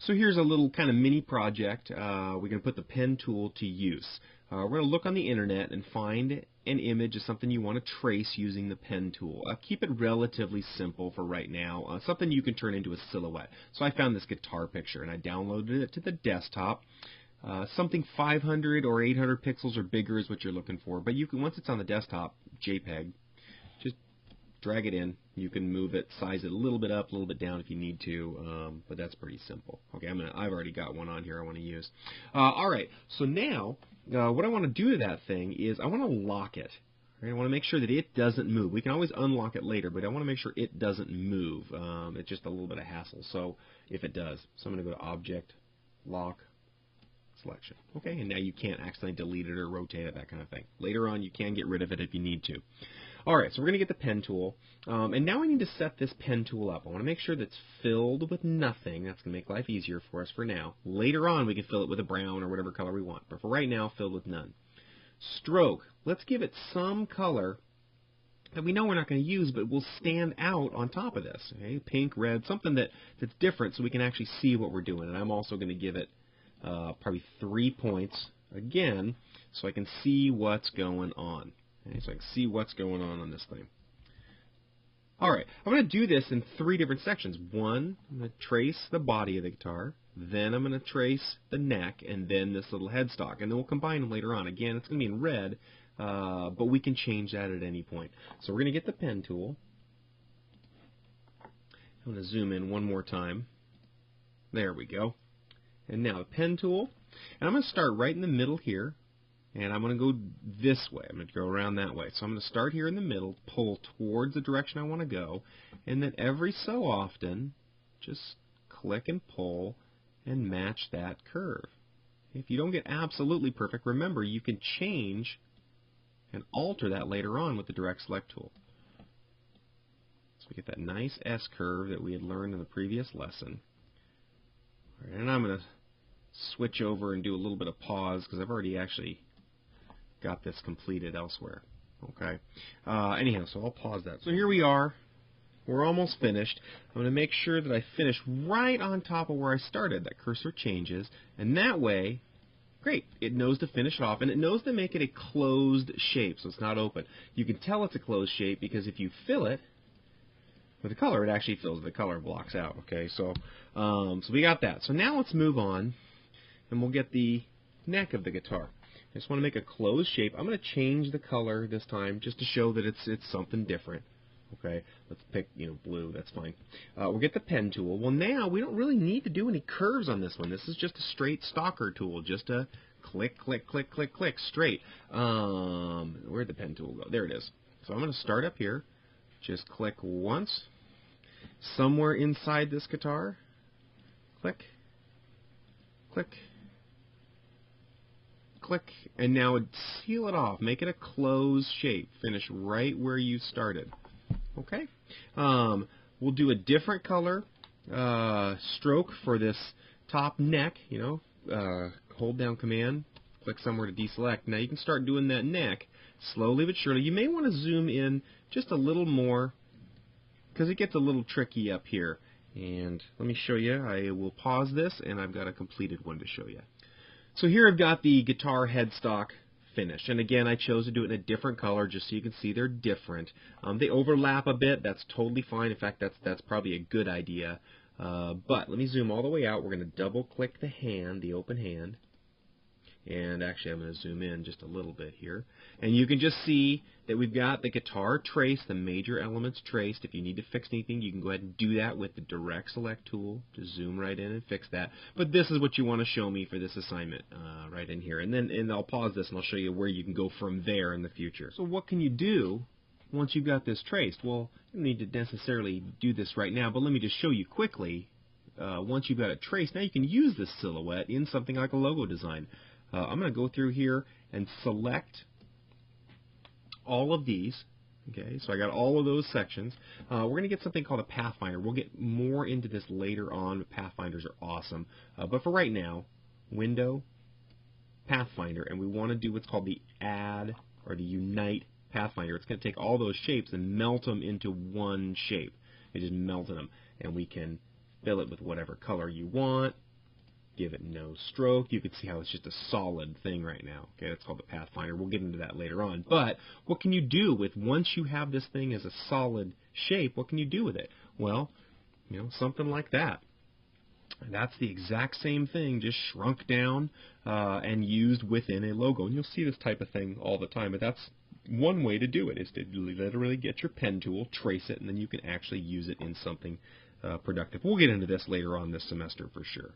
So here's a little kind of mini project. We're going to put the pen tool to use. We're going to look on the internet and find an image of something you want to trace using the pen tool. Keep it relatively simple for right now, something you can turn into a silhouette. So I found this guitar picture and I downloaded it to the desktop. Something 500 or 800 pixels or bigger is what you're looking for, but you can, once it's on the desktop, JPEG, just drag it in. You can move it, size it a little bit up, a little bit down if you need to, but that's pretty simple. Okay, I've already got one on here I want to use. All right, so now what I want to do to that thing is I want to lock it. Right? I want to make sure that it doesn't move. We can always unlock it later, but I want to make sure it doesn't move. It's just a little bit of hassle. So if it does, so I'm going to go to Object, Lock, Selection. Okay, and now you can't accidentally delete it or rotate it, that kind of thing. Later on, you can get rid of it if you need to. All right, so we're going to get the pen tool, and now I need to set this pen tool up. I want to make sure that it's filled with nothing. That's going to make life easier for us for now. Later on, we can fill it with a brown or whatever color we want, but for right now, filled with none. Stroke. Let's give it some color that we know we're not going to use, but will stand out on top of this. Okay? Pink, red, something that's different so we can actually see what we're doing. And I'm also going to give it probably 3 points again so I can see what's going on. Okay? So I can see what's going on this thing. All right, I'm going to do this in 3 different sections. One, I'm going to trace the body of the guitar. Then I'm going to trace the neck, and then this little headstock. And then we'll combine them later on. Again, it's going to be in red, but we can change that at any point. So we're going to get the pen tool. I'm going to zoom in one more time. There we go. And now the pen tool. And I'm going to start right in the middle here. And I'm going to go this way. I'm going to go around that way. So I'm going to start here in the middle, pull towards the direction I want to go, and then every so often, just click and pull and match that curve. If you don't get absolutely perfect, remember you can change and alter that later on with the Direct Select tool. So we get that nice S curve that we had learned in the previous lesson. All right, and I'm going to switch over and do a little bit of pause because I've already actually got this completed elsewhere. Okay. Anyhow, so I'll pause that. So here we are. We're almost finished. I'm going to make sure that I finish right on top of where I started. That cursor changes, and that way, great, it knows to finish it off, and it knows to make it a closed shape, so it's not open. You can tell it's a closed shape because if you fill it with a color, it actually fills the color blocks out. Okay, so we got that. So now let's move on, and we'll get the neck of the guitar. I just want to make a closed shape. I'm going to change the color this time just to show that it's something different. Okay, let's pick, blue. That's fine. We'll get the pen tool. Well, now we don't really need to do any curves on this one. This is just a straight stalker tool, just a click, click, click, click, click, straight. Where'd the pen tool go? There it is. So I'm going to start up here. Just click once. Somewhere inside this guitar. Click, click, click, and now seal it off. Make it a closed shape. Finish right where you started. Okay. We'll do a different color stroke for this top neck. Hold down Command, click somewhere to deselect. Now you can start doing that neck slowly but surely. You may want to zoom in just a little more because it gets a little tricky up here. And let me show you. I will pause this, and I've got a completed one to show you. So here I've got the guitar headstock finished. And again, I chose to do it in a different color just so you can see they're different. They overlap a bit. That's totally fine. In fact, that's probably a good idea. But let me zoom all the way out. We're going to double-click the hand, the open hand. And actually, I'm going to zoom in just a little bit here. And you can just see that we've got the guitar traced, the major elements traced. If you need to fix anything, you can go ahead and do that with the Direct Select tool to zoom right in and fix that. But this is what you want to show me for this assignment right in here. And I'll pause this and I'll show you where you can go from there in the future. So what can you do once you've got this traced? Well, you don't need to necessarily do this right now, but let me just show you quickly. Once you've got it traced, now you can use this silhouette in something like a logo design. I'm going to go through here and select all of these. Okay, so I got all of those sections. We're going to get something called a Pathfinder. We'll get more into this later on, but Pathfinders are awesome. But for right now, Window, Pathfinder, and we want to do what's called the Add or the Unite Pathfinder. It's going to take all those shapes and melt them into one shape. It just melted them, and we can fill it with whatever color you want. give it no stroke. You can see how it's just a solid thing right now. Okay, that's called the Pathfinder. We'll get into that later on. But what can you do with, once you have this thing as a solid shape, what can you do with it? Well, something like that. And that's the exact same thing, just shrunk down and used within a logo. And you'll see this type of thing all the time. But that's one way to do it, is to literally get your pen tool, trace it, and then you can actually use it in something productive. We'll get into this later on this semester for sure.